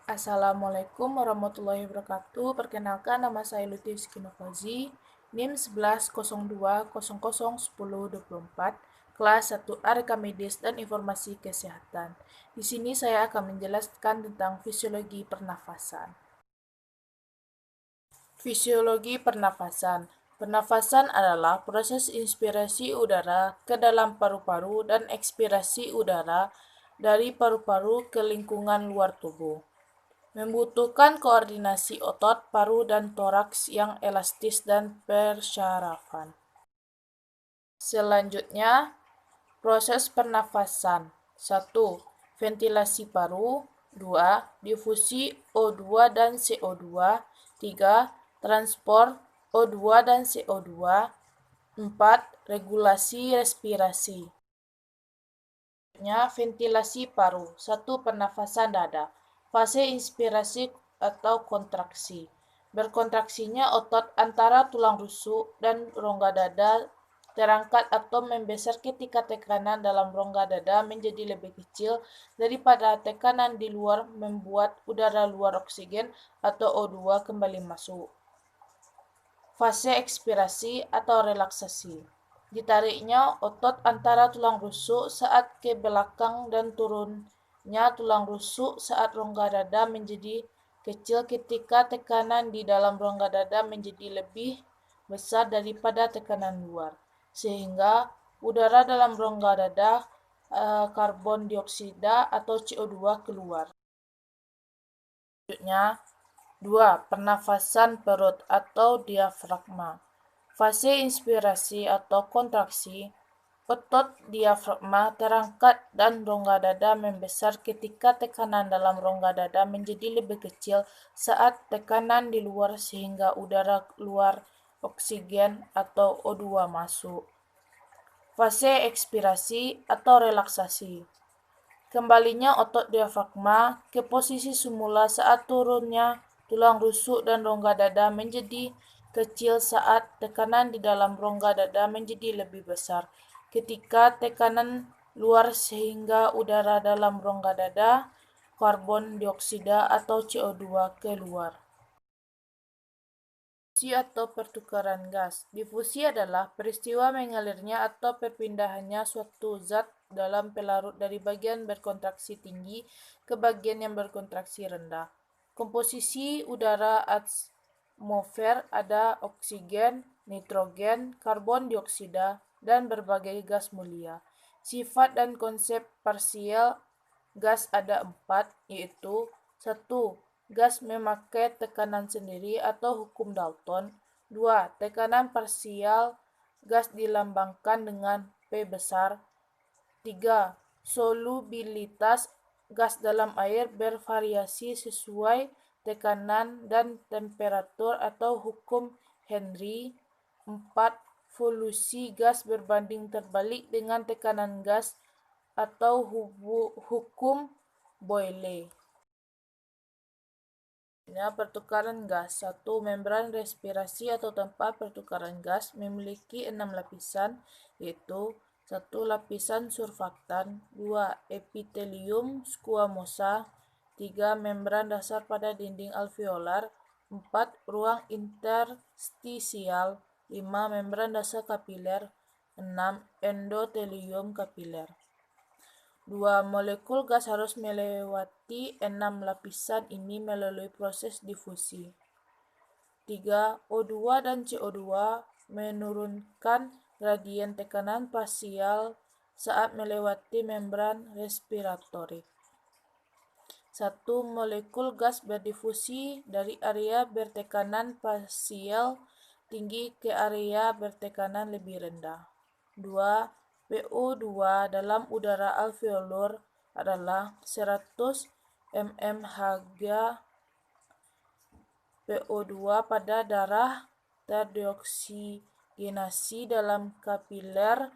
Assalamualaikum warahmatullahi wabarakatuh. Perkenalkan, nama saya Lutfi Skinofazi, NIM 1102001024, kelas 1A Rekam Medis dan Informasi Kesehatan. Di sini saya akan menjelaskan tentang fisiologi pernafasan. Fisiologi pernafasan. Pernafasan adalah proses inspirasi udara ke dalam paru-paru dan ekspirasi udara dari paru-paru ke lingkungan luar tubuh. Membutuhkan koordinasi otot, paru, dan toraks yang elastis dan persyarafan. Selanjutnya, proses pernafasan. 1. Ventilasi paru. 2. Difusi O2 dan CO2. 3. Transport O2 dan CO2. 4. Regulasi respirasi. Ventilasi paru. 1. Pernafasan dada. Fase inspirasi atau kontraksi. Berkontraksinya otot antara tulang rusuk dan rongga dada terangkat atau membesar ketika tekanan dalam rongga dada menjadi lebih kecil daripada tekanan di luar, membuat udara luar oksigen atau O2 kembali masuk. Fase ekspirasi atau relaksasi. Ditariknya otot antara tulang rusuk saat ke belakang dan turunnya tulang rusuk saat rongga dada menjadi kecil ketika tekanan di dalam rongga dada menjadi lebih besar daripada tekanan luar, sehingga udara dalam rongga dada karbon dioksida atau CO2 keluar. Selanjutnya, 2. Pernafasan perut atau diafragma. Fase inspirasi atau kontraksi, otot diafragma terangkat dan rongga dada membesar ketika tekanan dalam rongga dada menjadi lebih kecil saat tekanan di luar sehingga udara luar oksigen atau O2 masuk. Fase ekspirasi atau relaksasi. Kembalinya otot diafragma ke posisi semula saat turunnya tulang rusuk dan rongga dada menjadi kecil saat tekanan di dalam rongga dada menjadi lebih besar ketika tekanan luar sehingga udara dalam rongga dada karbon dioksida atau CO2 keluar. Difusi atau pertukaran gas. Difusi adalah peristiwa mengalirnya atau perpindahannya suatu zat dalam pelarut dari bagian berkontraksi tinggi ke bagian yang berkontraksi rendah. Komposisi udara atmosfer ada oksigen, nitrogen, karbon dioksida, dan berbagai gas mulia. Sifat dan konsep parsial gas ada 4, yaitu 1. Gas memakai tekanan sendiri atau hukum Dalton. 2. Tekanan parsial gas dilambangkan dengan P besar. 3. Solubilitas gas dalam air bervariasi sesuai tekanan dan temperatur atau hukum Henry. 4. Volusi gas berbanding terbalik dengan tekanan gas atau hukum Boyle. Pertukaran gas. 1. Membran respirasi atau tempat pertukaran gas memiliki 6 lapisan, yaitu 1. Lapisan surfaktan. 2. Epitelium squamosa. 3. Membran dasar pada dinding alveolar. 4. Ruang interstisial. 5. Membran dasar kapiler. 6. Endotelium kapiler. 2. Molekul gas harus melewati 6 lapisan ini melalui proses difusi. 3. O2 dan CO2 menurunkan gradien tekanan parsial saat melewati membran respiratorik. 1. Molekul gas berdifusi dari area bertekanan parsial tinggi ke area bertekanan lebih rendah. 2. PO2 dalam udara alveolur adalah 100 mmHg PO2 pada darah terdioksigenasi dalam kapiler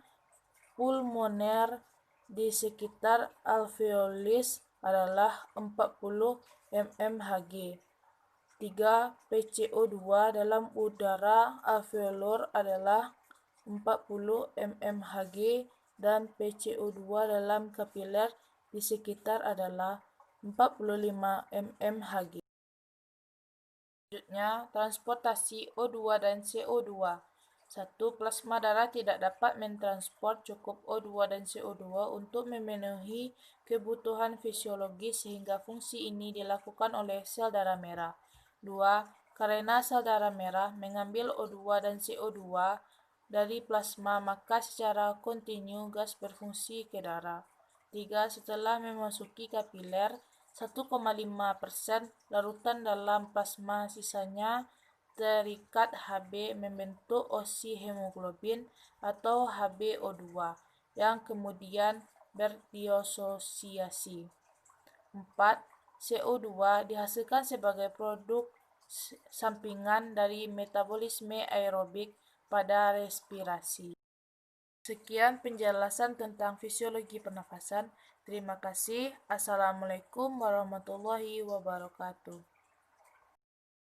pulmoner di sekitar alveolis adalah 40 mmHg. 3. PCO2 dalam udara alveolur adalah 40 mmHg dan PCO2 dalam kapiler di sekitar adalah 45 mmHg. Selanjutnya, transportasi O2 dan CO2. 1. Plasma darah tidak dapat mentransport cukup O2 dan CO2 untuk memenuhi kebutuhan fisiologis sehingga fungsi ini dilakukan oleh sel darah merah. 2. Karena sel darah merah mengambil O2 dan CO2 dari plasma, maka secara kontinu gas berfungsi ke darah. 3. Setelah memasuki kapiler, 1,5% larutan dalam plasma sisanya terikat Hb membentuk osi hemoglobin atau HbO2 yang kemudian berdisosiasi. 4. CO2 dihasilkan sebagai produk sampingan dari metabolisme aerobik pada respirasi. Sekian penjelasan tentang fisiologi pernafasan. Terima kasih. Assalamualaikum warahmatullahi wabarakatuh.